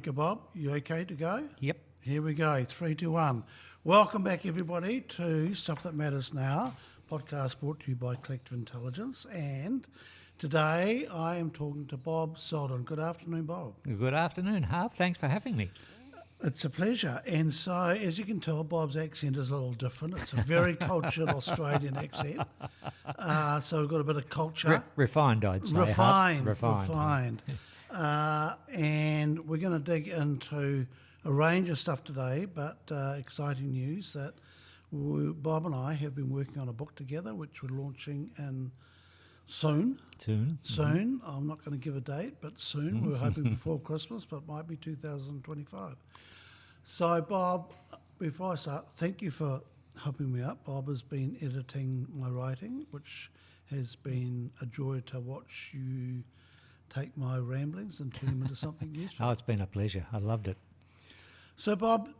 Okay, Bob, you okay to go? Yep. Here we go, 3, 2, 1. Welcome back, everybody, to Stuff That Matters Now, podcast brought to you by Collective Intelligence. And today I am talking to Bob Selden. Good afternoon, Bob. Good afternoon, Harv. Thanks for having me. It's a pleasure. And so, as you can tell, Bob's accent is a little different. It's a very cultured Australian accent. So we've got a bit of culture. Refined, I'd say. Refined. Refined. And we're going to dig into a range of stuff today, but exciting news that Bob and I have been working on a book together, which we're launching in soon. Soon. Mm-hmm. I'm not going to give a date, but soon. We're hoping before Christmas, but it might be 2025. So, Bob, before I start, thank you for helping me out. Bob has been editing my writing, which has been a joy to watch you take my ramblings and turn them into something useful. Oh, it's been a pleasure. I loved it. So, Bob,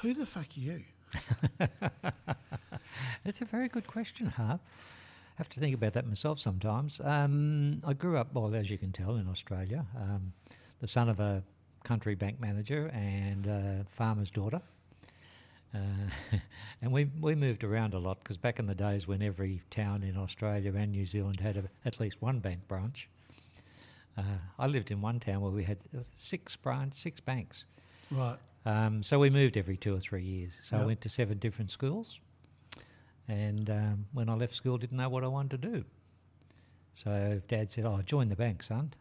who the fuck are you? It's a very good question, Harv. I have to think about that myself sometimes. I grew up, well, as you can tell, in Australia, the son of a country bank manager and a farmer's daughter. And we moved around a lot because back in the days when every town in Australia and New Zealand had at least one bank branch, I lived in one town where we had six banks. Right. So we moved every 2 or 3 years. So Yep. I went to 7 different schools. And when I left school, didn't know what I wanted to do. So Dad said, "Oh, join the bank, son."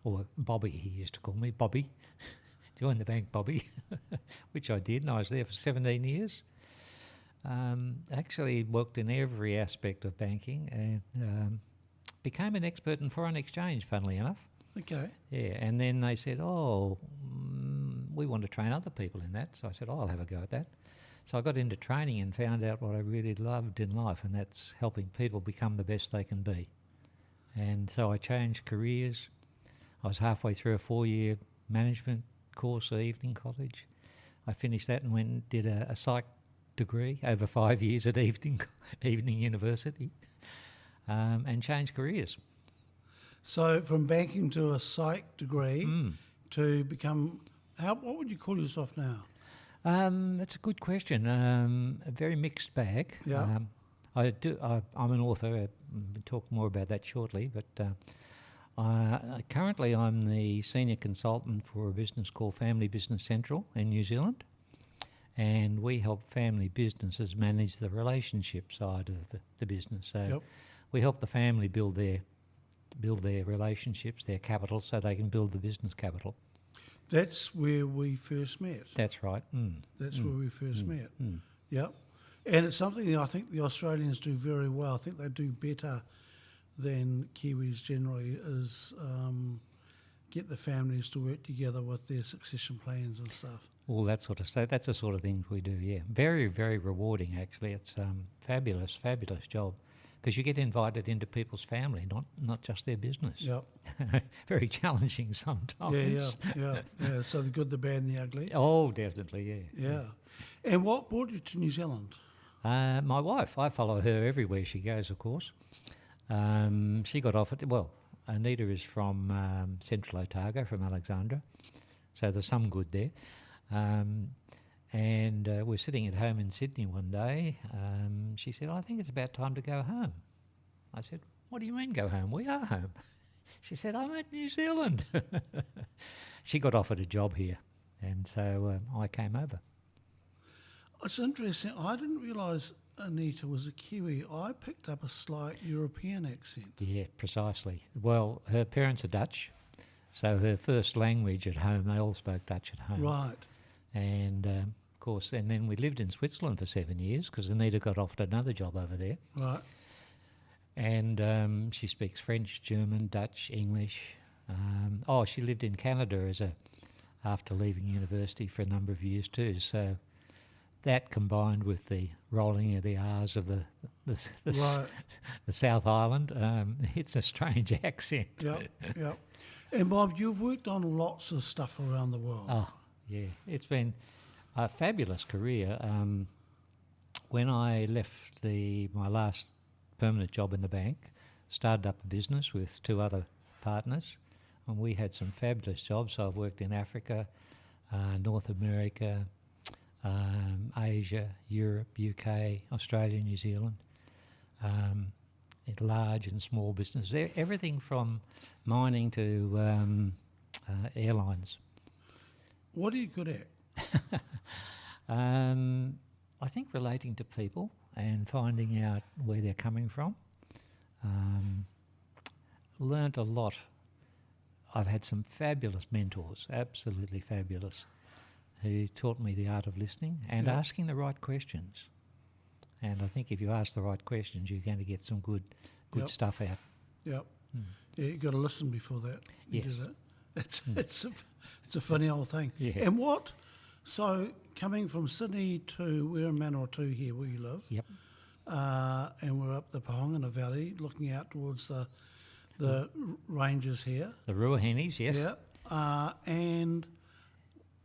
Or Bobby, he used to call me, Bobby. Join the bank, Bobby, which I did. And I was there for 17 years. Actually worked in every aspect of banking and became an expert in foreign exchange, funnily enough. Okay. Yeah, and then they said, we want to train other people in that. So I said, I'll have a go at that. So I got into training and found out what I really loved in life, and that's helping people become the best they can be. And so I changed careers. I was halfway through a 4-year management course at evening college. I finished that and went and did a psych degree over 5 years at evening university and changed careers. So from banking to a psych degree to become, what would you call yourself now? That's a good question. A very mixed bag. Yeah. I'm an author. We'll talk more about that shortly. But currently, I'm the senior consultant for a business called Family Business Central in New Zealand, and we help family businesses manage the relationship side of the business. So we help the family build their relationships, their capital, so they can build the business capital. That's where we first met. That's right. That's where we first met. Yep. And it's something that I think the Australians do very well. I think they do better than Kiwis generally is get the families to work together with their succession plans and stuff. All that sort of stuff. That's the sort of thing we do, yeah. Very, very rewarding, actually. It's fabulous job. Because you get invited into people's family, not just their business. Yep. Very challenging sometimes. Yeah. So the good, the bad and the ugly. Oh, definitely, yeah. Yeah. And what brought you to New Zealand? My wife, I follow her everywhere she goes, of course. She got offered, Anita is from Central Otago, from Alexandra, so there's some good there. And we're sitting at home in Sydney one day. She said, "I think it's about time to go home." I said, "What do you mean go home? We are home." She said, "I'm at New Zealand." She got offered a job here, and so I came over. It's interesting. I didn't realise Anita was a Kiwi. I picked up a slight European accent. Yeah, precisely. Well, her parents are Dutch, so her first language at home, they all spoke Dutch at home. Right. And, of course, and then we lived in Switzerland for 7 years because Anita got offered another job over there. Right. And she speaks French, German, Dutch, English. She lived in Canada after leaving university for a number of years too. So that combined with the rolling of the R's of the South Island, it's a strange accent. Yep. And Bob, you've worked on lots of stuff around the world. Oh, yeah. It's been a fabulous career. When I left my last permanent job in the bank, started up a business with 2 other partners. And we had some fabulous jobs. So I've worked in Africa, North America, Asia, Europe, UK, Australia, New Zealand, in large and small business. Everything from mining to airlines. What are you good at? I think relating to people and finding out where they're coming from. Learnt a lot. I've had some fabulous mentors, absolutely fabulous, who taught me the art of listening and asking the right questions. And I think if you ask the right questions, you're going to get some good stuff out. Yep. Yeah, you've got to listen before that. You Yes. do that. It's a funny old thing. Yeah. And so coming from Sydney to, we're in Manawatu here where you live. Yep. And we're up the Pohongina Valley looking out towards the ranges here. The Ruahenis, yes. Yeah. And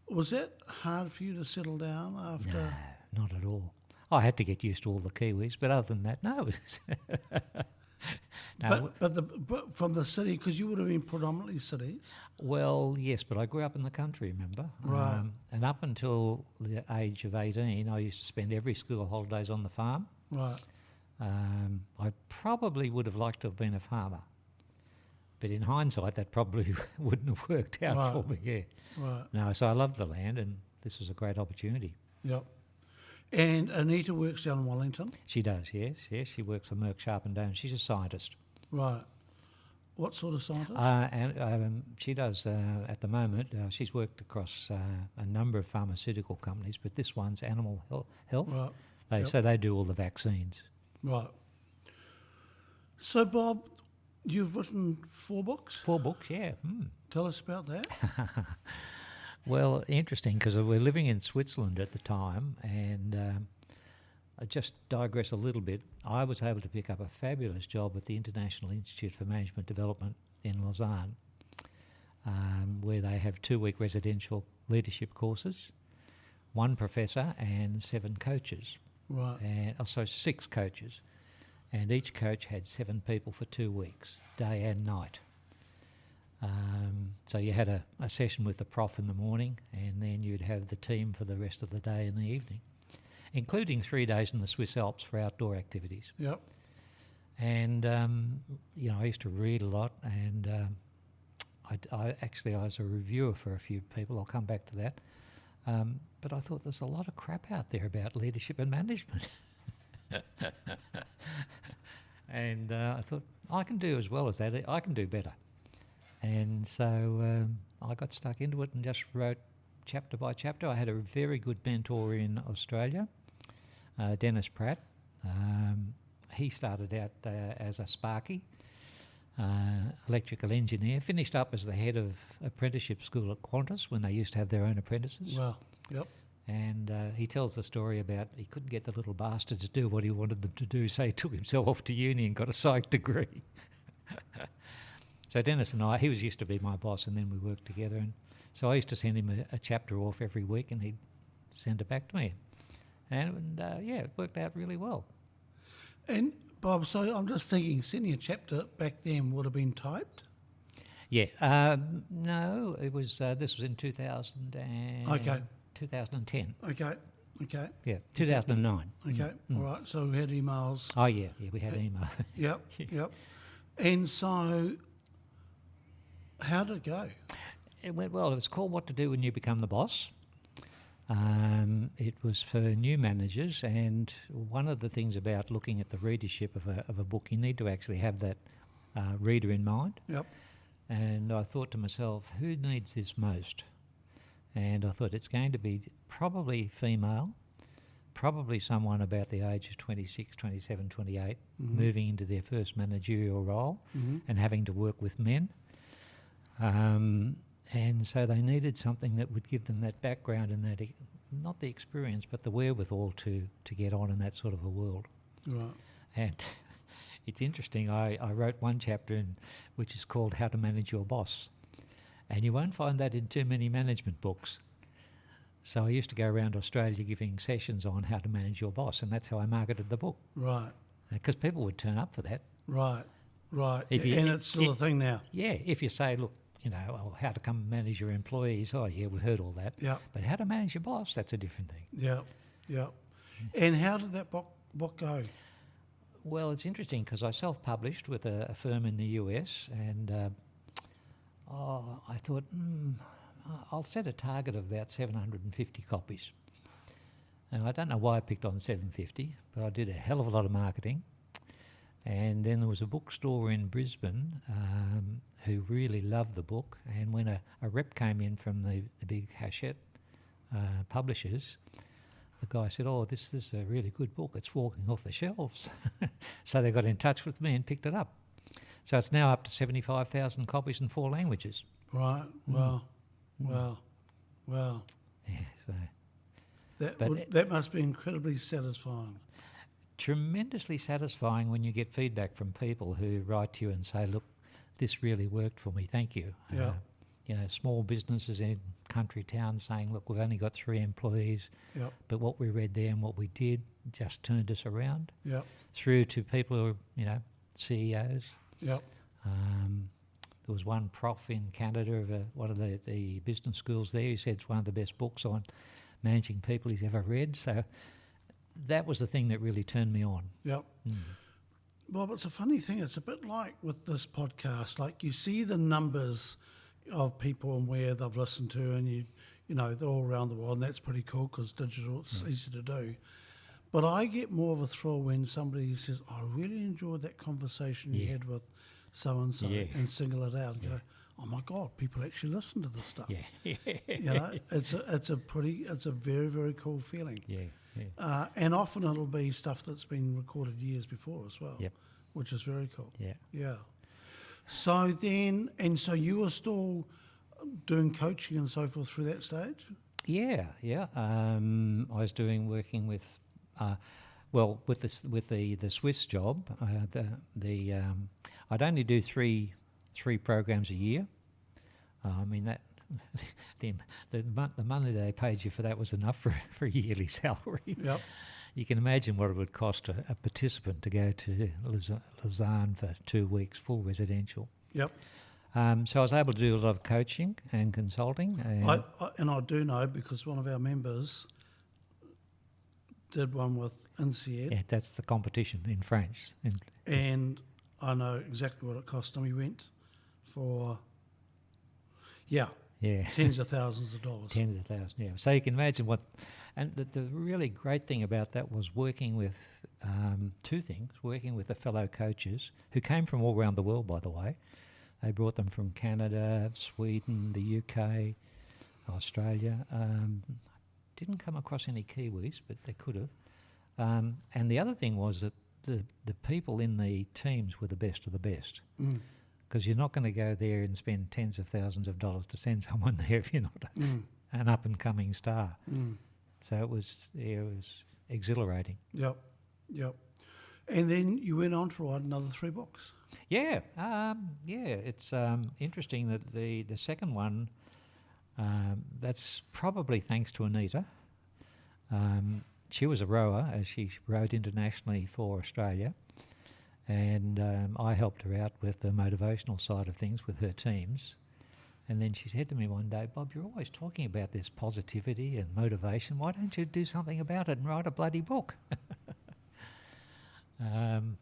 was that hard for you to settle down after? No, not at all. I had to get used to all the Kiwis, but other than that, no. No. But from the city, because you would have been predominantly cities. Well, yes, but I grew up in the country, remember? Right. And up until the age of 18, I used to spend every school holidays on the farm. Right. I probably would have liked to have been a farmer. But in hindsight, that probably wouldn't have worked out Right. for me, yeah. Right. No, so I loved the land, and this was a great opportunity. Yep. And Anita works down in Wellington. She does, yes. She works for Merck Sharp and Dane. She's a scientist. Right. What sort of scientist? And she does, at the moment, she's worked across a number of pharmaceutical companies, but this one's animal health. Right. So they do all the vaccines. Right. So, Bob, you've written 4 books. 4 books, yeah. Tell us about that. Well, interesting, because we're living in Switzerland at the time, and I just digress a little bit. I was able to pick up a fabulous job at the International Institute for Management Development in Lausanne, where they have 2-week residential leadership courses, 1 professor and 7 coaches. Right. And 6 coaches, and each coach had 7 people for 2 weeks, day and night. So you had a session with the prof in the morning, and then you'd have the team for the rest of the day and the evening, including 3 days in the Swiss Alps for outdoor activities. Yep. And I used to read a lot, and I was a reviewer for a few people. I'll come back to that. But I thought there's a lot of crap out there about leadership and management. And I thought, I can do as well as that. I can do better. And so I got stuck into it and just wrote chapter by chapter. I had a very good mentor in Australia, Dennis Pratt. He started out as a Sparky, electrical engineer, finished up as the head of apprenticeship school at Qantas when they used to have their own apprentices. Wow. Yep. And he tells the story about he couldn't get the little bastards to do what he wanted them to do, so he took himself off to uni and got a psych degree. So Dennis and I, he was used to be my boss, and then we worked together. And so I used to send him a chapter off every week, and he'd send it back to me. And it worked out really well. And Bob, so I'm just thinking, sending a chapter back then would have been typed? Yeah. No, it was. This was in 2010. Okay. Yeah, 2009. Okay. All right. So we had emails. Oh yeah, we had email. Yep. And so, how did it go? It went well. It was called What to Do When You Become the Boss. It was for new managers, and one of the things about looking at the readership of a book, you need to actually have that reader in mind. Yep. And I thought to myself, who needs this most? And I thought it's going to be probably female, probably someone about the age of 26, 27, 28, moving into their first managerial role and having to work with men. And so they needed something that would give them that background and that, not the experience, but the wherewithal to get on in that sort of a world. Right. And it's interesting, I wrote one chapter which is called How to Manage Your Boss. And you won't find that in too many management books. So I used to go around Australia giving sessions on how to manage your boss, and that's how I marketed the book. Right. Because people would turn up for that. Right. And it's still a thing now. Yeah, if you say, look, oh, how to come manage your employees. Oh, yeah, we've heard all that. Yeah. But how to manage your boss, that's a different thing. Yeah. Yeah. And how did that book go? Well, it's interesting because I self-published with a firm in the US, and I thought, I'll set a target of about 750 copies. And I don't know why I picked on 750, but I did a hell of a lot of marketing. And then there was a bookstore in Brisbane who really loved the book, and when a rep came in from the big Hachette publishers, the guy said, "Oh, this is a really good book. It's walking off the shelves." So they got in touch with me and picked it up. So it's now up to 75,000 copies in 4 languages. Right. Wow. Wow. Wow. Yeah, so That must be incredibly satisfying. tremendously satisfying when you get feedback from people who write to you and say, "Look, this really worked for me. Thank you." Yeah. Small businesses in country towns saying, "Look, we've only got 3 employees, Yep. but what we read there and what we did just turned us around." Yep. Through to people who are, CEOs. Yep. There was one prof in Canada of one of the business schools there who said it's one of the best books on managing people he's ever read. So that was the thing that really turned me on. Yep. Bob, it's a funny thing. It's a bit like with this podcast. Like you see the numbers of people and where they've listened to, and they're all around the world, and that's pretty cool because digital, it's easy to do. But I get more of a thrill when somebody says, "I really enjoyed that conversation you had with so-and-so," and single it out and go, "Oh my God, people actually listen to this stuff." Yeah. It's a very, very cool feeling. Yeah. And often it'll be stuff that's been recorded years before as well, Yep. which is very cool. Yeah. Yeah. So you were still doing coaching and so forth through that stage? Yeah. I was working with, with the Swiss job. I'd only do three programs a year. I mean that the money they paid you for that was enough for a yearly salary. Yep. You can imagine what it would cost a participant to go to Lausanne for 2 weeks, full residential. Yep. So I was able to do a lot of coaching and consulting. And I do know because one of our members did one with INSEAD. Yeah, that's the competition in French. And I know exactly what it cost him. He went for, tens of thousands of dollars. Tens of thousands, yeah. So you can imagine what... And the really great thing about that was working with 2 things. Working with the fellow coaches who came from all around the world, by the way. They brought them from Canada, Sweden, the UK, Australia. Didn't come across any Kiwis, but they could have. And the other thing was that the people in the teams were the best of the best. Because you're not going to go there and spend tens of thousands of dollars to send someone there if you're not an up-and-coming star. So it was exhilarating. Yep. And then you went on to write another 3 books. Yeah. It's interesting that the second one, that's probably thanks to Anita. She was a rower, as she rowed internationally for Australia. And I helped her out with the motivational side of things with her teams. And then she said to me one day, "Bob, you're always talking about this positivity and motivation. Why don't you do something about it and write a bloody book?" And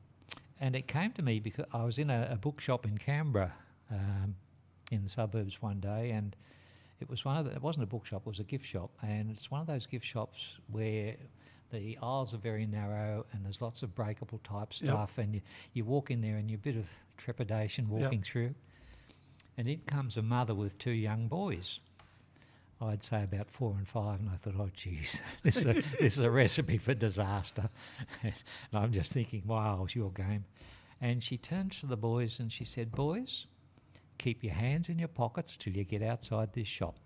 it came to me because I was in a bookshop in Canberra in the suburbs one day, and it wasn't a bookshop, it was a gift shop. And it's one of those gift shops where the aisles are very narrow and there's lots of breakable type stuff, and you walk in there and you're a bit of trepidation walking through. And in comes a mother with 2 young boys. I'd say about 4 and 5, and I thought, "Oh, geez, this is a recipe for disaster." And I'm just thinking, wow, it's your game. And she turns to the boys and she said, "Boys, keep your hands in your pockets till you get outside this shop."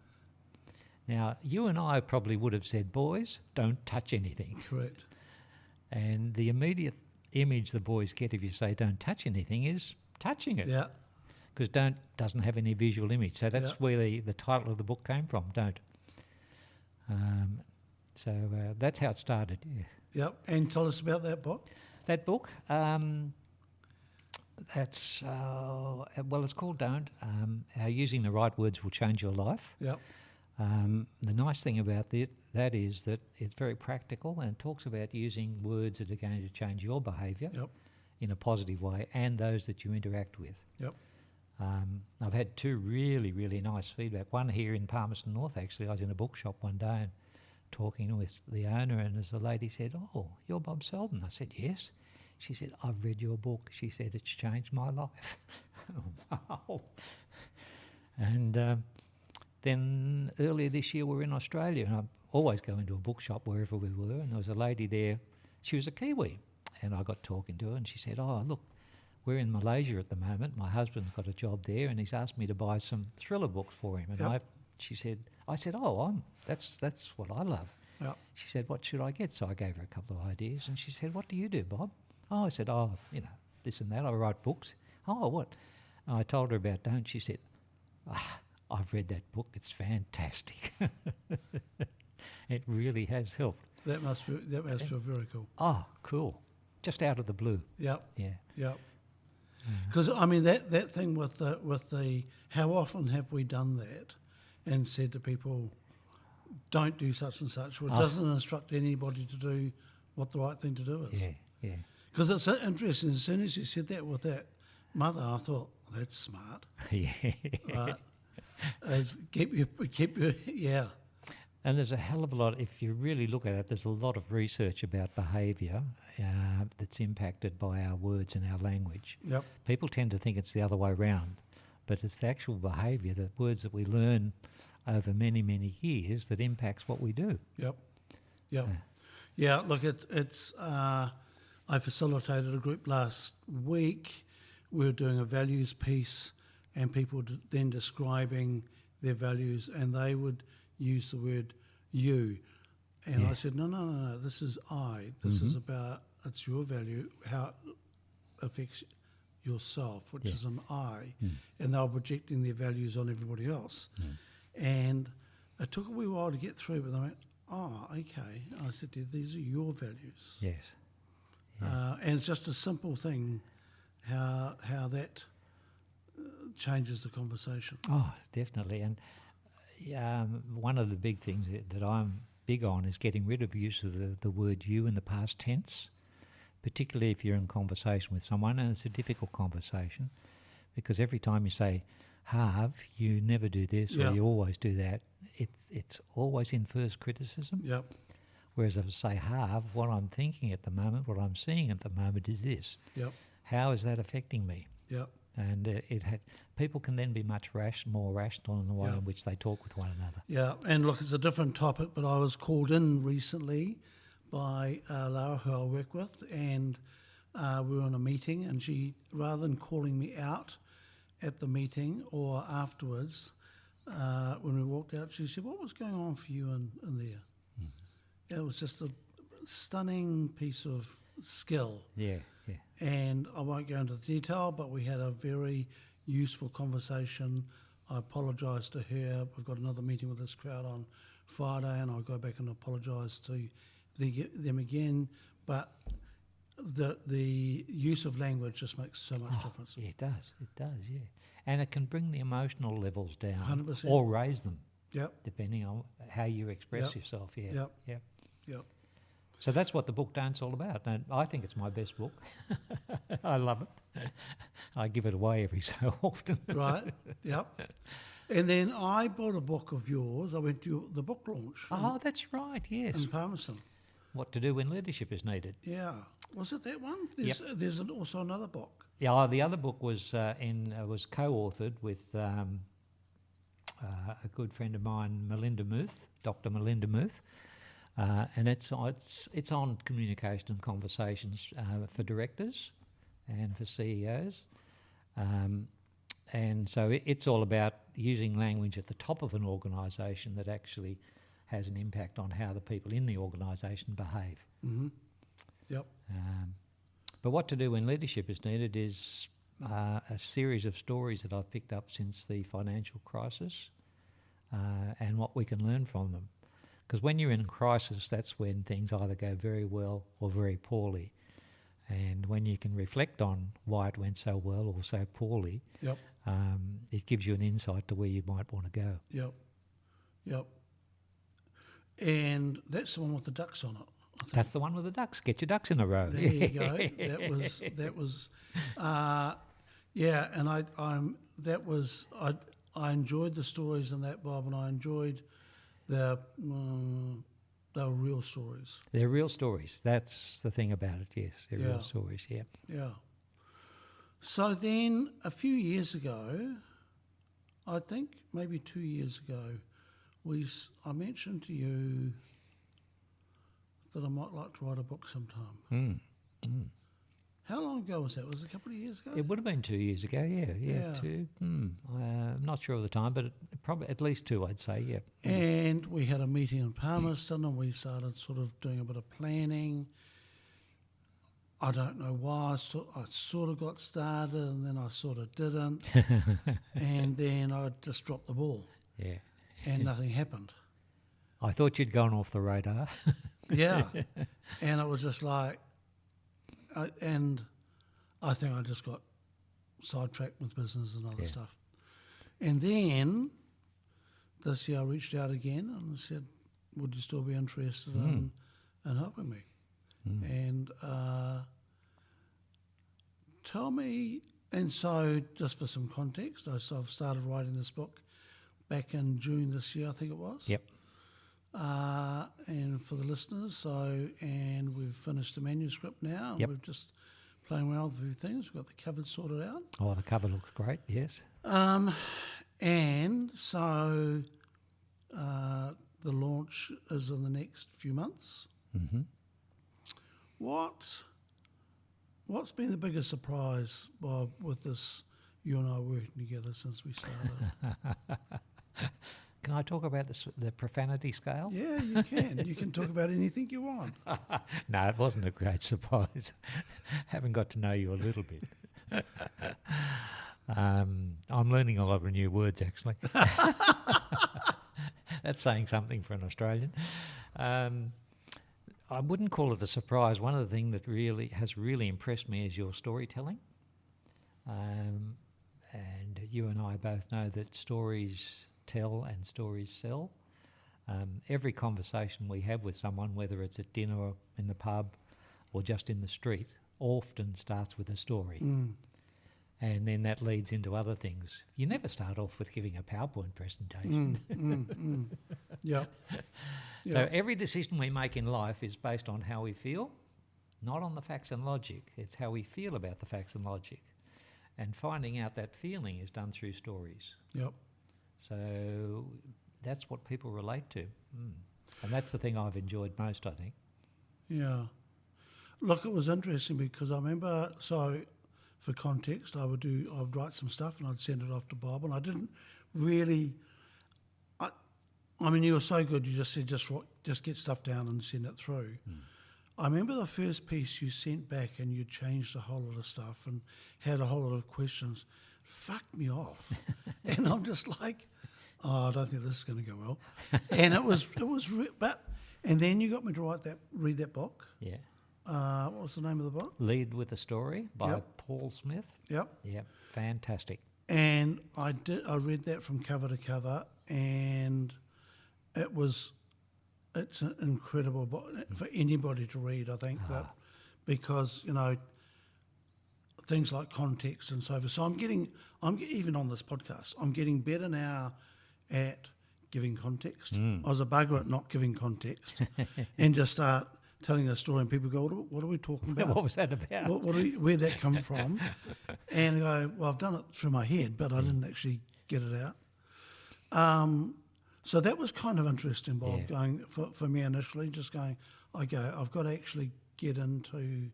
Now, you and I probably would have said, "Boys, don't touch anything." Correct. And the immediate image the boys get if you say don't touch anything is touching it. Yeah. Because don't doesn't have any visual image. So that's where the title of the book came from, don't. So that's how it started, yeah. Yep. And tell us about that book. That book, That's, well, it's called Don't. How using the right words will change your life. Yep. The nice thing about that is that it's very practical and talks about using words that are going to change your behaviour Yep. in a positive way and those that you interact with. Yep. I've had two really, really nice feedback. One here in Palmerston North, actually. I was in a bookshop one day and talking with the owner, and as the lady said, "Oh, you're Bob Selden." I said, "Yes." She said, "I've read your book." She said, "It's changed my life." Wow. And then earlier this year we were in Australia, and I always go into a bookshop wherever we were, and there was a lady there. She was a Kiwi, and I got talking to her, and she said, "Oh, look, we're in Malaysia at the moment. My husband's got a job there, and he's asked me to buy some thriller books for him." And Yep. I said, "Oh, that's what I love." Yep. She said, "What should I get?" So I gave her a couple of ideas, and she said, "What do you do, Bob?" Oh, I said, "Oh, this and that. I write books." "Oh, what?" And I told her about Don't. She said, "I've read that book. It's fantastic." It really has helped. That must feel very cool. Oh, cool. Just out of the blue. Yep. Yeah. Yep. Because I mean that thing with the how often have we done that and said to people, "Don't do such and such," well, it doesn't instruct anybody to do what the right thing to do is. Yeah, yeah. Because it's interesting. As soon as you said that with that mother, I thought, "That's smart." Yeah. Right? As keep your yeah. And there's a hell of a lot, if you really look at it, there's a lot of research about behaviour that's impacted by our words and our language. Yep. People tend to think it's the other way round, but it's the actual behaviour, the words that we learn over many, many years that impacts what we do. Yep. Yep. Yeah. Look, it's. I facilitated a group last week. We were doing a values piece, and people then describing their values, and they would use the word "you," and I said, no. This is I. This is about it's your value, how it affects yourself, which is an I, and they were projecting their values on everybody else. And it took a wee while to get through, but they went, "Oh, okay." I said, "These are your values." Yes. And it's just a simple thing, how that changes the conversation. Oh, definitely. And one of the big things that I'm big on is getting rid of use of the word "you" in the past tense, particularly if you're in conversation with someone, and it's a difficult conversation, because every time you say "have," you never do this or you always do that. It's always in first criticism. Yep. Whereas if I say "have," what I'm thinking at the moment, what I'm seeing at the moment is this. Yep. How is that affecting me? Yep. And people can then be much more rational in the way in which they talk with one another. Yeah, and look, it's a different topic, but I was called in recently by Lara, who I work with, and we were in a meeting, and she, rather than calling me out at the meeting or afterwards, when we walked out, she said, "What was going on for you in there?" It was just a stunning piece of skill. Yeah. And I won't go into the detail, but we had a very useful conversation. I apologised to her. We've got another meeting with this crowd on Friday, and I'll go back and apologise to them again. But the use of language just makes so much difference. Yeah, it does, yeah. And it can bring the emotional levels down 100%. or raise them, Yep. depending on how you express yourself, yeah. Yep. So that's what the book Don't's all about, and I think it's my best book. I love it. I give it away every so often. Right, yep. And then I bought a book of yours. I went to the book launch Oh, that's right, yes. in Palmerston. What to do when leadership is needed. Yeah. Was it that one? Yep. There's also another book. Yeah, the other book was was co-authored with a good friend of mine, Melinda Muth, Dr. Melinda Muth, and it's on communication and conversations for directors and for CEOs, and so it's all about using language at the top of an organisation that actually has an impact on how the people in the organisation behave. Mm-hmm. Yep. But what to do when leadership is needed is a series of stories that I've picked up since the financial crisis and what we can learn from them. Because when you're in crisis, that's when things either go very well or very poorly. And when you can reflect on why it went so well or so poorly, Yep. it gives you an insight to where you might want to go. Yep. Yep. And that's the one with the ducks on it. I think. That's the one with the ducks. Get your ducks in a row. There you go. That was, yeah. And I enjoyed the stories in that, Bob, and I enjoyed they were real stories. They're real stories. That's the thing about it. Yes, they're Yeah. real stories. Yeah. Yeah. So then, a few years ago, I think maybe 2 years ago, I mentioned to you that I might like to write a book sometime. How long ago was that? Was it a couple of years ago? It would have been 2 years ago. Yeah. Yeah. 2. I'm not sure of the time, but probably at least 2, I'd say. Yeah. And we had a meeting in Palmerston and we started sort of doing a bit of planning. I don't know why. I sort of got started and then I sort of didn't. And then I just dropped the ball Yeah. and nothing happened. I thought you'd gone off the radar. Yeah. And it was just like, and I think I just got sidetracked with business and other stuff. And then this year I reached out again and said, would you still be interested in helping me? And tell me, and so just for some context, I've started writing this book back in June this year, I think it was. Yep. And for the listeners, and we've finished the manuscript now. And Yep. we've just playing around with a few things. We've got the cover sorted out. Oh, the cover looks great. Yes. And so the launch is in the next few months. Mm-hmm. What's been the biggest surprise, Bob, with this, you and I working together since we started? Can I talk about the profanity scale? Yeah, you can. You can talk about anything you want. No, it wasn't a great surprise. Haven't got to know you a little bit. I'm learning a lot of new words, actually. That's saying something for an Australian. I wouldn't call it a surprise. One of the things that has really impressed me is your storytelling. And you and I both know that stories tell and stories sell. Every conversation we have with someone, whether it's at dinner or in the pub or just in the street, often starts with a story. And then that leads into other things. You never start off with giving a PowerPoint presentation. Yeah. So every decision we make in life is based on how we feel, not on the facts and logic. It's how we feel about the facts and logic. And finding out that feeling is done through stories. Yep. So that's what people relate to. And that's the thing I've enjoyed most, I think. Yeah. Look, it was interesting because I remember, so for context, I'd write some stuff and I'd send it off to Bob, and I didn't really, I mean, you were so good, you just said, just get stuff down and send it through. I remember the first piece you sent back and you changed a whole lot of stuff and had a whole lot of questions. Fucked me off. And I'm just like, oh, I don't think this is going to go well. And and then you got me to read that book. Yeah. What was the name of the book? Lead with a Story by Paul Smith. Yep. Yeah, fantastic. And I read that from cover to cover, and it's an incredible book for anybody to read, I think, that because, things like context and so forth. So even on this podcast, I'm getting better now at giving context. I was a bugger at not giving context and just start telling a story and people go, what are we talking about? What was that about? Where'd that come from? And I go, well, I've done it through my head, but I didn't actually get it out. So that was kind of interesting, Bob, going for me initially, just going, I've got to actually get into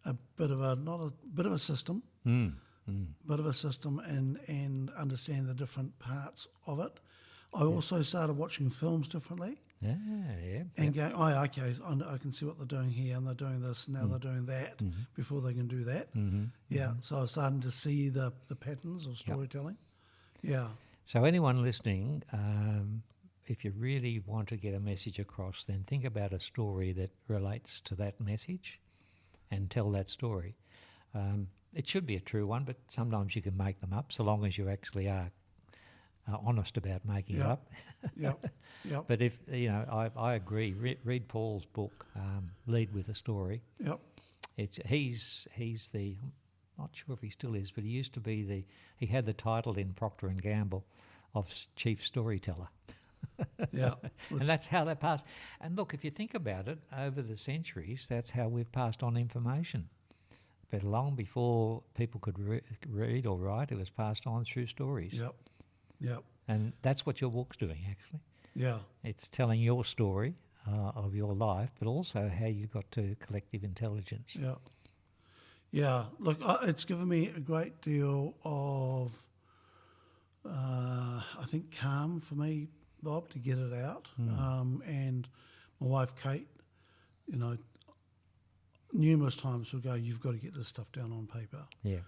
a bit of a system, bit of a system and understand the different parts of it. I also started watching films differently. Yeah. And going, okay, I can see what they're doing here, and they're doing this, and now they're doing that before they can do that. So I was starting to see the patterns of storytelling. Yeah. So anyone listening, if you really want to get a message across, then think about a story that relates to that message and tell that story. It should be a true one, but sometimes you can make them up, so long as you actually are honest about making it up. Yep. But if I agree. Read Paul's book, Lead with a Story. Yep. He's the, I'm not sure if he still is, but he used to be he had the title in Procter and Gamble of chief storyteller. Yeah. And that's how they passed. And look, if you think about it, over the centuries, that's how we've passed on information. But long before people could read or write, it was passed on through stories. Yep. And that's what your book's doing, actually. Yeah. It's telling your story of your life, but also how you got to collective intelligence. Yeah. Yeah. Look, it's given me a great deal of, I think, calm for me, Bob, to get it out. And my wife, Kate, numerous times will go, you've got to get this stuff down on paper. Yeah.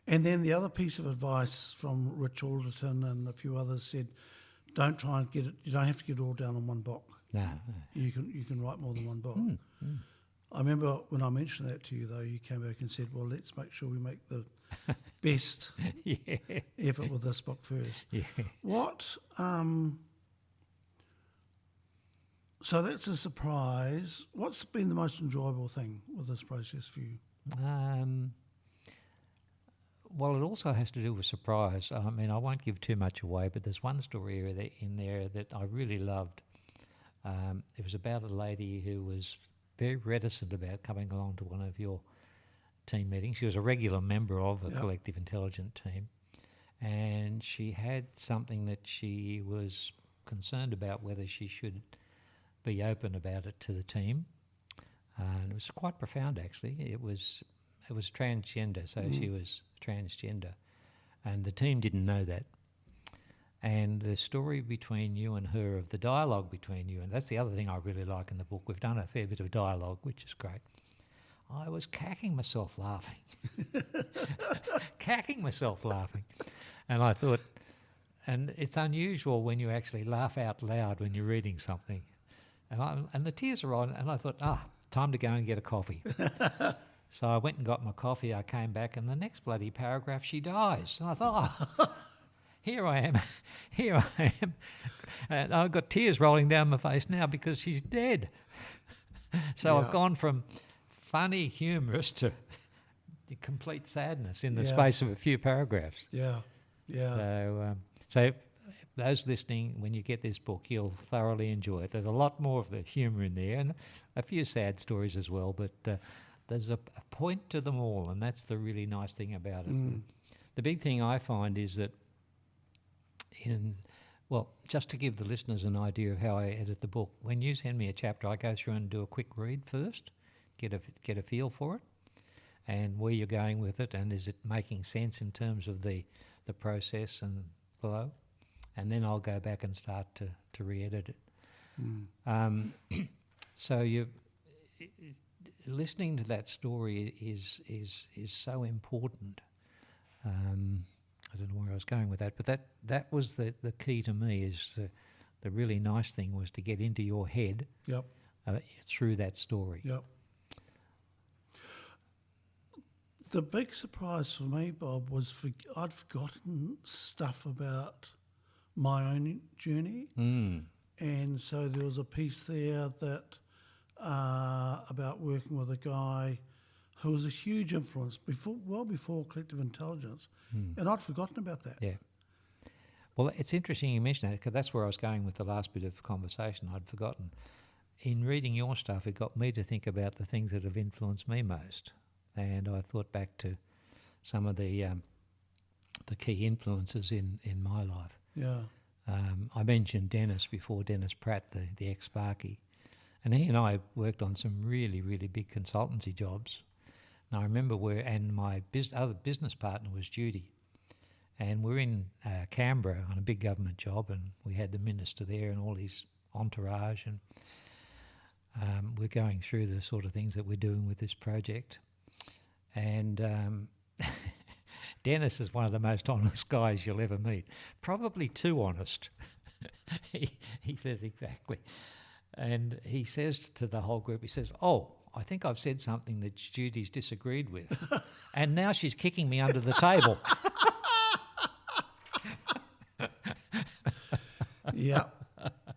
And then the other piece of advice from Rich Alderton and a few others said, don't try and get it. You don't have to get it all down on one book. No. You can write more than one book. I remember when I mentioned that to you, though, you came back and said, well, let's make sure we make the best effort with this book first. Yeah. What? So that's a surprise. What's been the most enjoyable thing with this process for you? Well, it also has to do with surprise. I mean, I won't give too much away, but there's one story in there that I really loved. It was about a lady who was very reticent about coming along to one of your team meetings. She was a regular member of a collective intelligence team, and she had something that she was concerned about whether she should be open about it to the team. And it was quite profound, actually. It was transgender, so she was transgender, and the team didn't know that. And the story between you and her, of the dialogue between you, and that's the other thing I really like in the book. We've done a fair bit of dialogue, which is great. I was cacking myself laughing. And I thought, and it's unusual when you actually laugh out loud when you're reading something. And the tears are on, and I thought, time to go and get a coffee. So I went and got my coffee, I came back, and the next bloody paragraph, she dies. And I thought, here I am. And I've got tears rolling down my face now because she's dead. So I've gone from funny, humorous to complete sadness in the space of a few paragraphs. Yeah. So those listening, when you get this book, you'll thoroughly enjoy it. There's a lot more of the humour in there, and a few sad stories as well, but there's a point to them all, and that's the really nice thing about it. The big thing I find is that just to give the listeners an idea of how I edit the book, when you send me a chapter, I go through and do a quick read first, get a feel for it, and where you're going with it, and is it making sense in terms of the process and flow, and then I'll go back and start to re-edit it. So you listening to that story is so important. I don't know where I was going with that, but that was the key to me. Is the really nice thing was to get into your head through that story. Yep. The big surprise for me, Bob, was I'd forgotten stuff about my own journey, and so there was a piece there that about working with a guy who was a huge influence well before collective intelligence, and I'd forgotten about that. Yeah. Well, it's interesting you mention that, because that's where I was going with the last bit of conversation. I'd forgotten. In reading your stuff, it got me to think about the things that have influenced me most, and I thought back to some of the key influences in my life. Yeah. I mentioned Dennis before, Dennis Pratt, the ex-Sparky, and he and I worked on some really, really big consultancy jobs. And I remember my other business partner was Judy, and we're in Canberra on a big government job, and we had the minister there and all his entourage, and we're going through the sort of things that we're doing with this project. And Dennis is one of the most honest guys you'll ever meet, probably too honest. He says exactly. And he says to the whole group, he says, "Oh, I think I've said something that Judy's disagreed with. And now she's kicking me under the table." Yeah,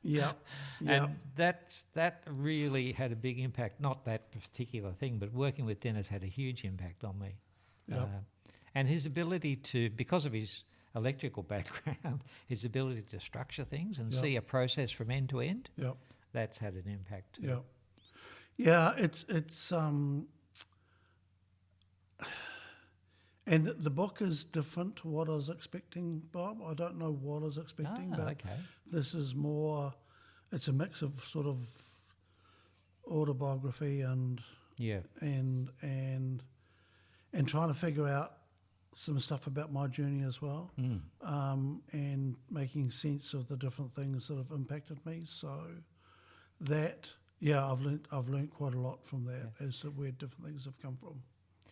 yeah, yeah, And that really had a big impact. Not that particular thing, but working with Dennis had a huge impact on me. Yep. And his ability to, because of his electrical background, his ability to structure things and Yep. see a process from end to end, yeah, that's had an impact too. yeah. Yeah, it's and the book is different to what I was expecting, Bob. I don't know what I was expecting, but Okay. this is more. It's a mix of sort of autobiography and Yeah. and trying to figure out some stuff about my journey as well, and making sense of the different things that have impacted me. So that, yeah, I've learnt quite a lot from that as to where different things have come from.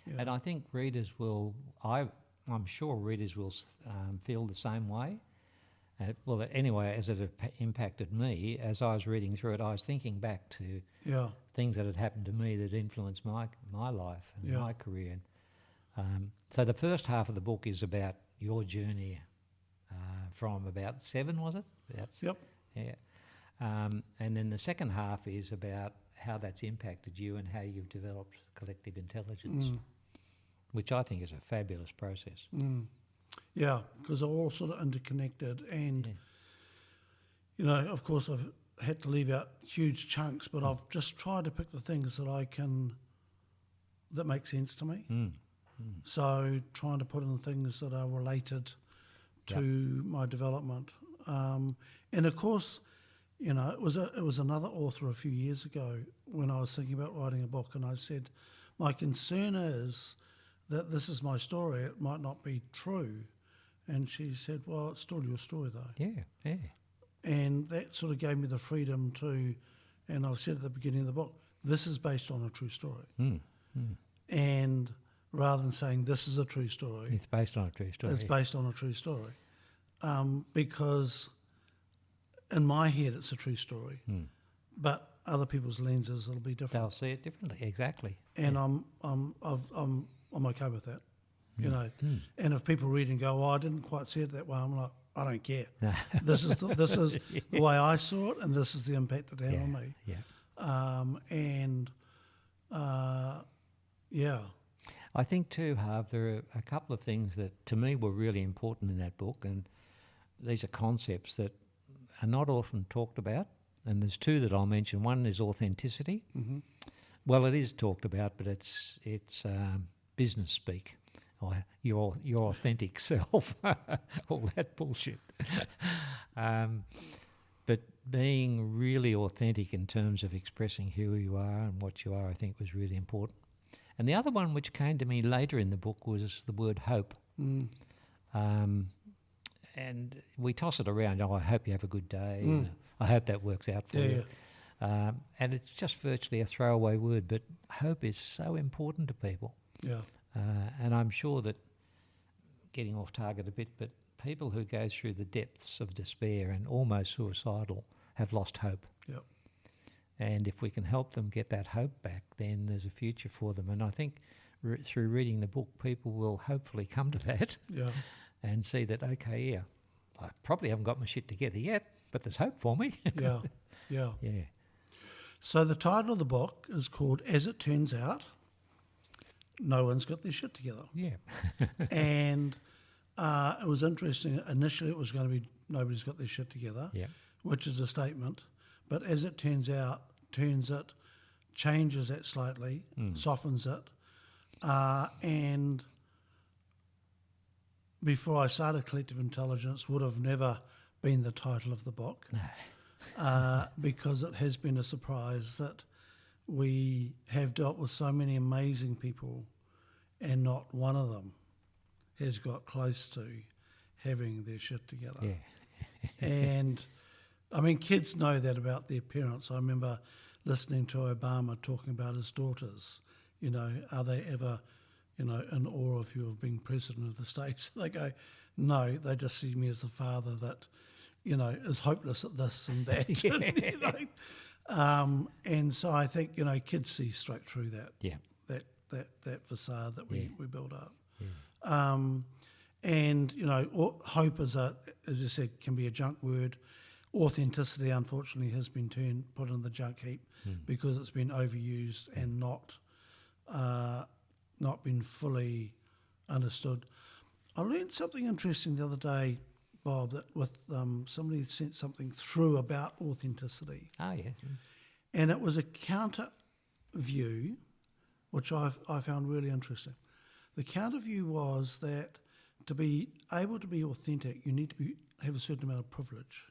Yeah. And I think readers will, I'm sure readers will feel the same way. Well, anyway, as it impacted me, as I was reading through it, I was thinking back to Yeah, things that had happened to me that influenced my life and Yeah. my career. So the first half of the book is about your journey from about 7, was it? Yep. Yeah. And then the second half is about how that's impacted you and how you've developed collective intelligence, which I think is a fabulous process. Yeah, because they're all sort of interconnected, and you know, of course, I've had to leave out huge chunks, but I've just tried to pick the things that make sense to me. So trying to put in things that are related to my development, and of course, you know, it was another author a few years ago when I was thinking about writing a book, and I said, my concern is that this is my story. It might not be true, and she said, well, it's still your story though. Yeah. And that sort of gave me the freedom to, and I've said at the beginning of the book, this is based on a true story. And rather than saying this is a true story, It's based on a true story. it's based on a true story. Because in my head it's a true story, but other people's lenses will be different. They'll see it differently, exactly. And I'm okay with that, you know. And if people read and go, "Oh, I didn't quite see it that way," I'm like, I don't care. This is the way I saw it, and this is the impact it had on me. Yeah. I think too, Harv, there are a couple of things that to me were really important in that book, and these are concepts that are not often talked about. And there's two that I'll mention. One is authenticity. Well, it is talked about, but it's business speak, or your authentic self, all that bullshit. But being really authentic in terms of expressing who you are and what you are, I think was really important. And the other one which came to me later in the book was the word hope. And we toss it around, "Oh, I hope you have a good day. And I hope that works out for you." And it's just virtually a throwaway word, but hope is so important to people. Yeah. And I'm sure that, getting off target a bit, but people who go through the depths of despair and almost suicidal have lost hope. Yep. And if we can help them get that hope back, then there's a future for them. And I think through reading the book, people will hopefully come to that Yeah. and see that, okay, yeah, I probably haven't got my shit together yet, but there's hope for me. Yeah. Yeah. Yeah. So the title of the book is called "As It Turns Out, No One's Got Their Shit Together." Yeah. And it was interesting. Initially, it was going to be "Nobody's Got Their Shit Together," Yeah. which is a statement. But as it turns out, changes it slightly, softens it. And before I started Collective Intelligence, would have never been the title of the book. Because it has been a surprise that we have dealt with so many amazing people and not one of them has got close to having their shit together. Yeah. And I mean, kids know that about their parents. I remember listening to Obama talking about his daughters. You know, are they ever, you know, in awe of you of being president of the States? They go, no, they just see me as the father that, you know, is hopeless at this and that. And, you And so I think, kids see straight through that Yeah. that facade that we build up. Yeah. And, hope as you said, can be a junk word. Authenticity, unfortunately, has been put in the junk heap because it's been overused and not been fully understood. I learned something interesting the other day, Bob, that with somebody sent something through about authenticity, Oh, yeah. and it was a counter view, which I found really interesting. The counter view was that to be able to be authentic, you need to have a certain amount of privilege,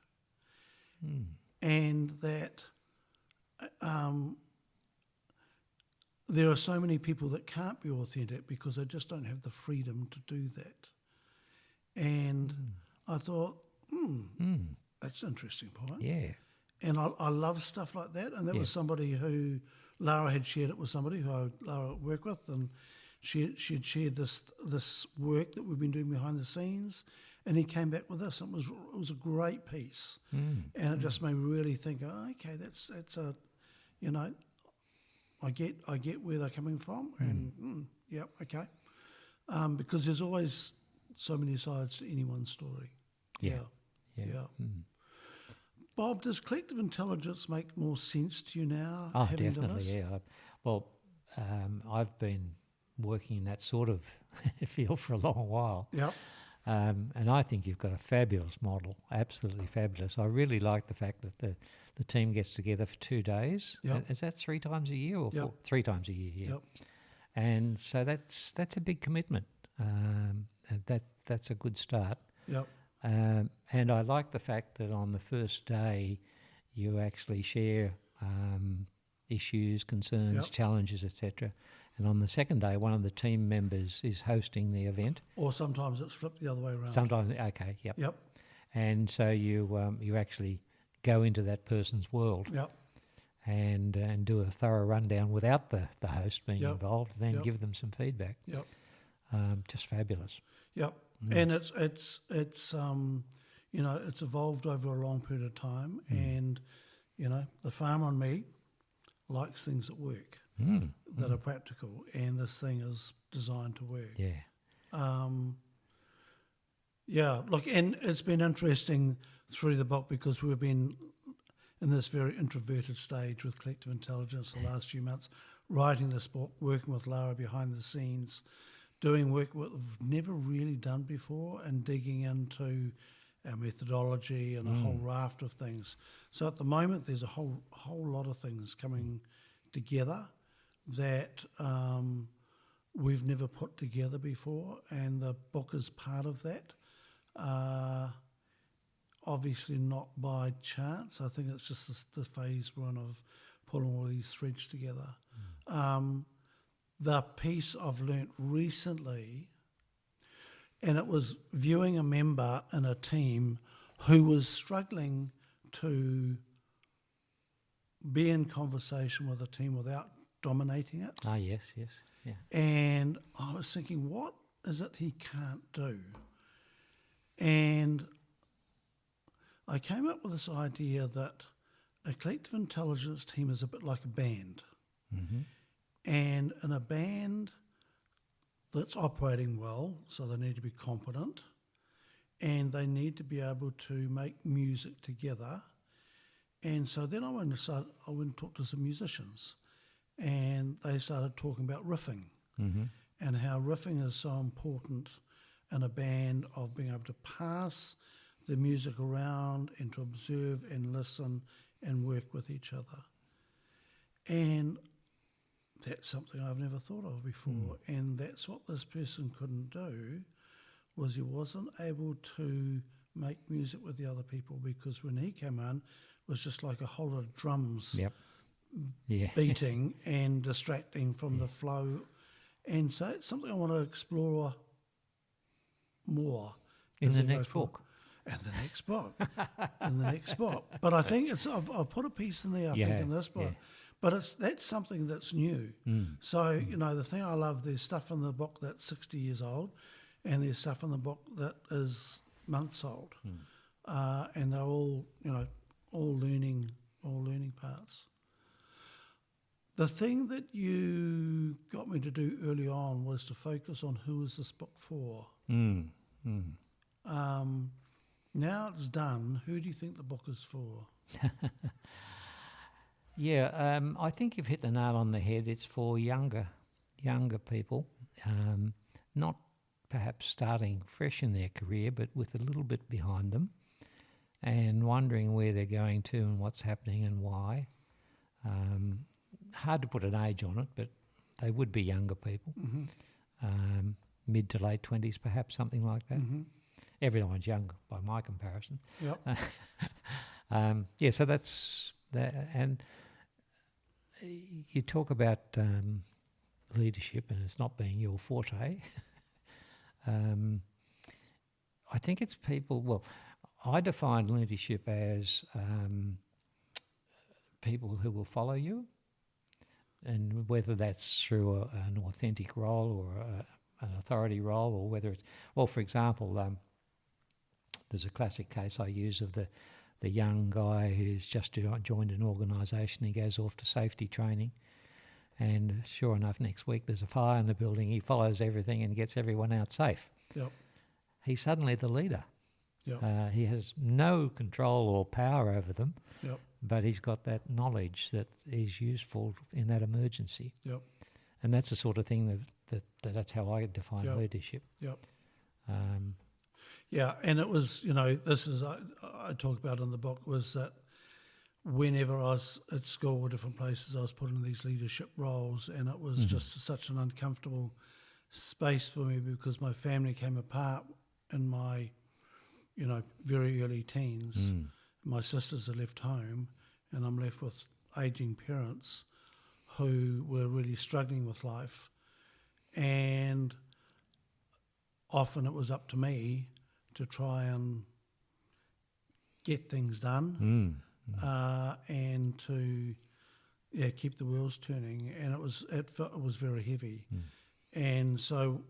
and that there are so many people that can't be authentic because they just don't have the freedom to do that. And I thought, that's an interesting point. Yeah. And I love stuff like that. And that was somebody who, Lara had shared it with somebody who Lara worked with, and she'd shared this work that we've been doing behind the scenes, and he came back with this. It was a great piece, and it just made me really think, okay, that's a, I get where they're coming from, and okay, because there's always so many sides to anyone's story. Yeah. Bob, does collective intelligence make more sense to you now? Oh, having done definitely, this? I've been working in that sort of field for a long while. Yep. And I think you've got a fabulous model, absolutely fabulous. I really like the fact that the team gets together for 2 days. Yep. Is that 3 times a year or Yep. 4? 3 times a year, yeah. Yep. And so that's a big commitment. And that's a good start. Yep. And I like the fact that on the first day you actually share issues, concerns, challenges, etc. And on the second day, one of the team members is hosting the event. Or sometimes it's flipped the other way around. Sometimes, okay, yep. Yep. And so you actually go into that person's world. Yep. And do a thorough rundown without the host being involved, then Yep. give them some feedback. Yep. Just fabulous. Yep. And it's evolved over a long period of time, and the farmer in me likes things that work, that are practical, and this thing is designed to work. Look, and it's been interesting through the book because we've been in this very introverted stage with collective intelligence the last few months, writing this book, working with Lara behind the scenes, doing work we've never really done before, and digging into our methodology and a whole raft of things. So at the moment, there's a whole lot of things coming together that we've never put together before, and the book is part of that. Obviously not by chance. I think it's just the phase one of pulling all these threads together. The piece I've learnt recently, and it was viewing a member in a team who was struggling to be in conversation with a team without dominating it. Ah, yes, yeah. And I was thinking, what is it he can't do? And I came up with this idea that a collective intelligence team is a bit like a band. Mm-hmm. And in a band that's operating well, so they need to be competent, and they need to be able to make music together. And so then I went and talked to some musicians, and they started talking about riffing and how riffing is so important in a band, of being able to pass the music around and to observe and listen and work with each other. And that's something I've never thought of before. And that's what this person couldn't do, was he wasn't able to make music with the other people, because when he came in, it was just like a whole lot of drums beating and distracting from the flow. And so it's something I want to explore more. In the next book. And the next book. In the next book. But I think I've put a piece in there, I think, in this book. Yeah. But that's something that's new. So, the thing I love, there's stuff in the book that's 60 years old, and there's stuff in the book that is months old. And they're all, all learning parts. The thing that you got me to do early on was to focus on who is this book for. Mm. Mm. Now it's done. Who do you think the book is for? Yeah, I think you've hit the nail on the head. It's for younger people, not perhaps starting fresh in their career, but with a little bit behind them, and wondering where they're going to and what's happening and why. Hard to put an age on it, but they would be younger people, mid to late 20s, perhaps, something like that. Everyone's young by my comparison. Yep. Yeah, so that's that. And you talk about leadership and it's not being your forte. I think it's people, well, I define leadership as people who will follow you, and whether that's through an authentic role or an authority role, or whether it's, well, for example, there's a classic case I use of the young guy who's just joined an organisation. He goes off to safety training, and sure enough, next week there's a fire in the building. He follows everything and gets everyone out safe. Yep. He's suddenly the leader. Yep. He has no control or power over them, Yep. but he's got that knowledge that is useful in that emergency. Yep. And that's the sort of thing that's how I define Yep. leadership. Yep. Um, Yeah, and it was, this is, I talk about in the book, was that whenever I was at school or different places, I was put in these leadership roles, and it was just such an uncomfortable space for me because my family came apart in my, very early teens. My sisters had left home, and I'm left with ageing parents who were really struggling with life. And often it was up to me to try and get things done and to keep the wheels turning. And it was very heavy. And so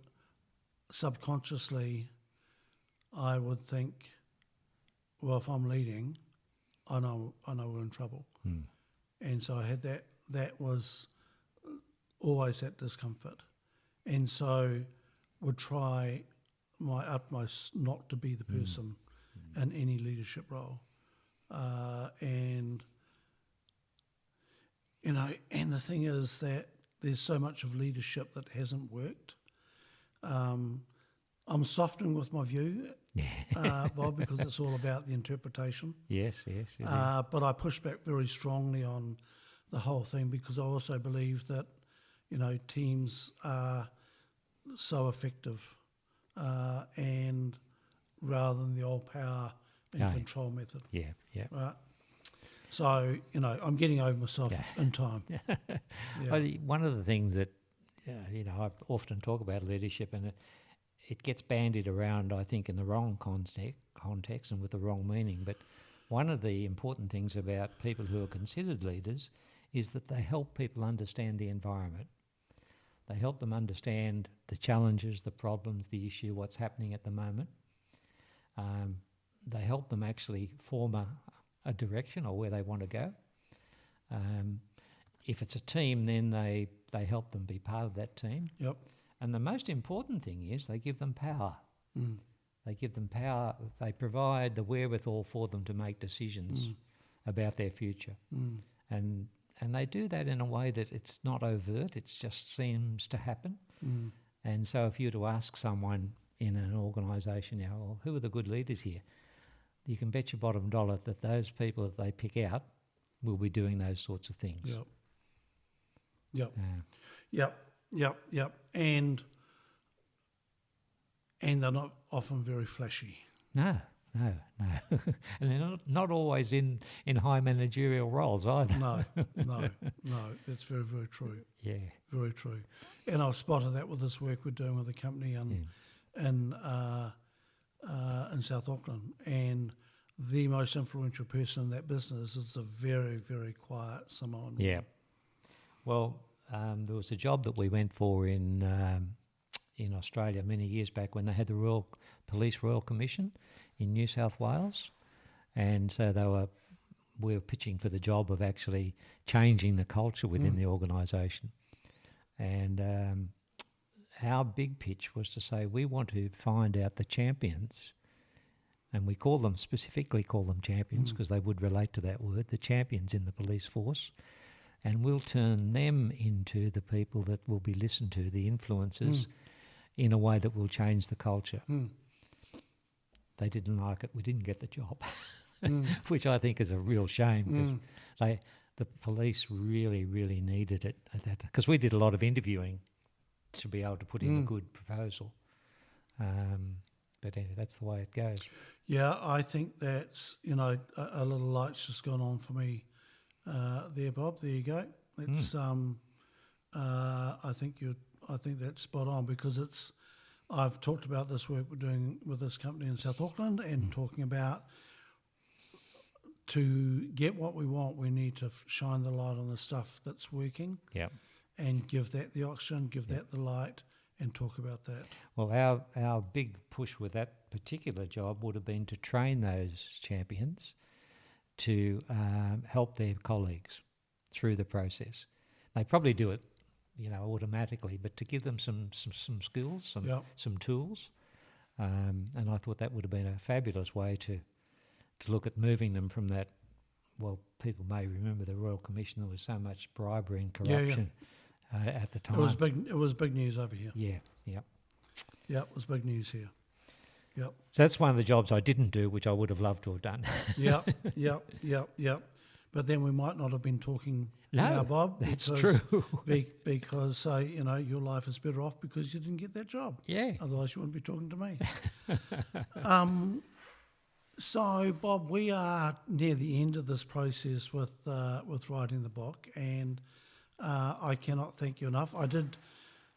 subconsciously I would think, well, if I'm leading, I know we're in trouble. And so I had that was always that discomfort. And so would try my utmost not to be the person in any leadership role. And the thing is that there's so much of leadership that hasn't worked. I'm softening with my view, Bob, because it's all about the interpretation. yes, it is. But I push back very strongly on the whole thing because I also believe that, teams are so effective and rather than the old power and control method. Yeah. Right? So, I'm getting over myself in time. Well, one of the things that, I often talk about leadership, and it gets bandied around, I think, in the wrong context and with the wrong meaning. But one of the important things about people who are considered leaders is that they help people understand the environment. They help them understand the challenges, the problems, the issue, what's happening at the moment. They help them actually form a direction or where they want to go. If it's a team, then they help them be part of that team. Yep. And the most important thing is they give them power. They give them power. They provide the wherewithal for them to make decisions about their future. And they do that in a way that it's not overt, it just seems to happen. And so if you were to ask someone in an organisation, well, who are the good leaders here? You can bet your bottom dollar that those people that they pick out will be doing those sorts of things. Yep. And they're not often very flashy. No. And they're not always in high managerial roles either. No. That's very, very true. Yeah. Very true. And I've spotted that with this work we're doing with the company in South Auckland. And the most influential person in that business is a very, very quiet Samoan. Yeah. Well, there was a job that we went for in Australia many years back when they had the Royal Commission in New South Wales, and so they were we were pitching for the job of actually changing the culture within the organisation. And our big pitch was to say we want to find out the champions, and we specifically call them champions because they would relate to that word, the champions in the police force, and we'll turn them into the people that will be listened to, the influencers, in a way that will change the culture. They didn't like it. We didn't get the job, which I think is a real shame because the police really, really needed it at that, because we did a lot of interviewing to be able to put in a good proposal. But anyway, that's the way it goes. Yeah, I think that's, a little light's just gone on for me there, Bob. There you go. It's I think that's spot on, because I've talked about this work we're doing with this company in South Auckland, and talking about, to get what we want, we need to shine the light on the stuff that's working. Yeah. And give that the oxygen, give that the light, and talk about that. Well, our big push with that particular job would have been to train those champions to help their colleagues through the process. They probably do it, automatically, but to give them some skills, some tools. And I thought that would have been a fabulous way to look at moving them from that. Well, people may remember the Royal Commission. There was so much bribery and corruption at the time. It was big news over here. Yeah. Yeah, it was big news here. Yep. So that's one of the jobs I didn't do, which I would have loved to have done. Yep. But then we might not have been talking now, Bob. That's true. Because your life is better off because you didn't get that job. Yeah. Otherwise, you wouldn't be talking to me. So, Bob, we are near the end of this process with writing the book, and I cannot thank you enough. I did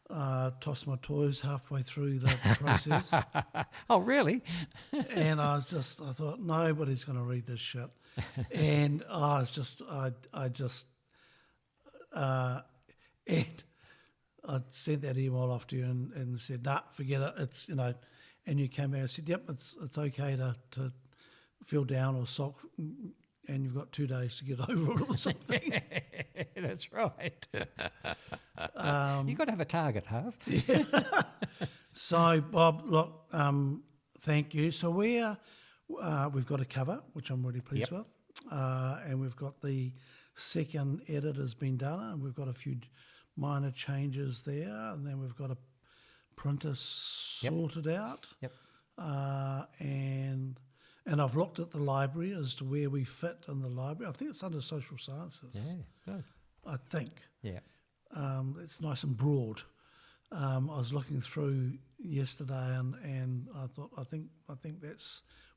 toss my toys halfway through the process. Oh, really? And I thought, nobody's going to read this shit. And I sent that email off to you and said, nah, forget it. It's, and you came back and said, yep, it's okay to feel down or sulk, and you've got 2 days to get over it or something. That's right. You've got to have a target, Harv. Yeah. So, Bob, look, thank you. So we've got a cover, which I'm really pleased with, and we've got the second edit has been done, and we've got a few minor changes there, and then we've got a printer sorted out. Yep. And I've looked at the library as to where we fit in the library. I think it's under social sciences. Yeah, good. I think. Yeah. It's nice and broad. I was looking through yesterday, and I thought I think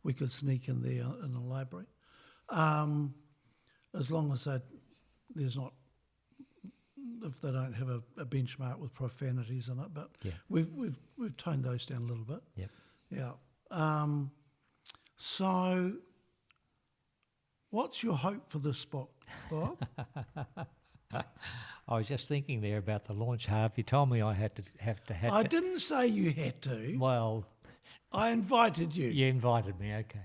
we could sneak in there in the library, as long as there's not, if they don't have a benchmark with profanities in it. But we've toned those down a little bit. Yep. Yeah. So, what's your hope for this book, Bob? I was just thinking there about the launch, Harv. You told me I had to. I didn't say you had to. Well, I invited you. You invited me, okay.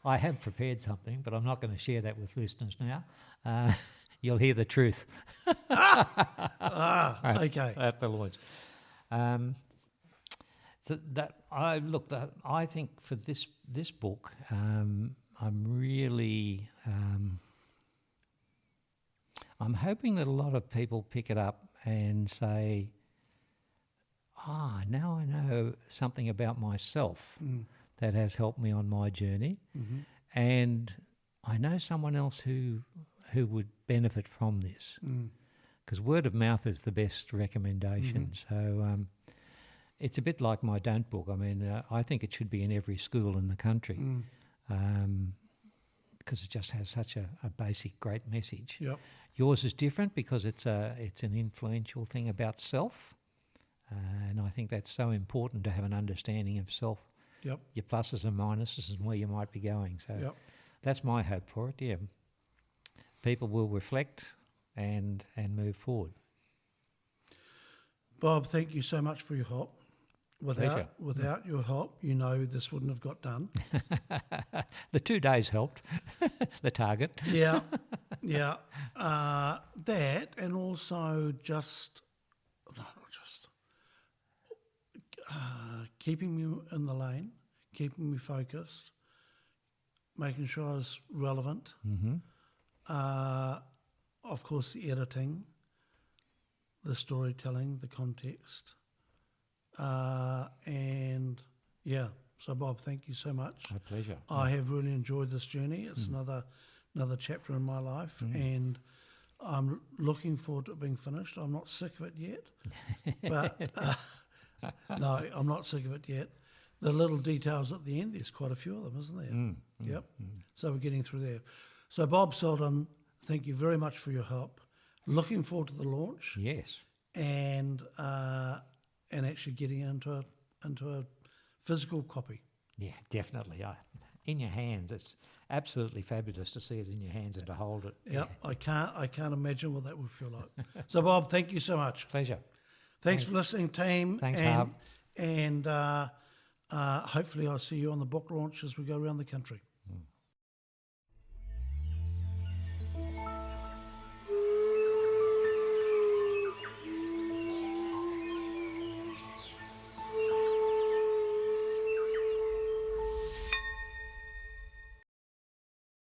I have prepared something, but I'm not going to share that with listeners now. You'll hear the truth. Okay. At the launch. I think for this book, I'm really I'm hoping that a lot of people pick it up and say, now I know something about myself that has helped me on my journey, and I know someone else who would benefit from this, because word of mouth is the best recommendation. So it's a bit like my Don't book. I mean, I think it should be in every school in the country, because it just has such a basic, great message. Yep. Yours is different because it's an influential thing about self, and I think that's so important to have an understanding of self, Yep. your pluses and minuses, and where you might be going. So that's my hope for it. Yeah, people will reflect and move forward. Bob, thank you so much for your help Pleasure. Without your help, you know this wouldn't have got done. The 2 days helped, the target. Yeah, yeah. That and also just, no, not just, keeping me in the lane, keeping me focused, making sure I was relevant. Of course, the editing, the storytelling, the context. And yeah, so Bob, thank you so much. My pleasure. I have really enjoyed this journey. It's another chapter in my life, and I'm looking forward to it being finished. I'm not sick of it yet, but no, I'm not sick of it yet. The little details at the end, there's quite a few of them, isn't there? Yep. So we're getting through there. So Bob Selden, thank you very much for your help. Looking forward to the launch. Yes. And actually getting into a physical copy. Yeah, definitely. In your hands, it's absolutely fabulous to see it in your hands and to hold it. Yep, I can't imagine what that would feel like. So Bob, thank you so much. Pleasure. Thanks for listening, team. Thanks, Harv. And hopefully I'll see you on the book launch as we go around the country.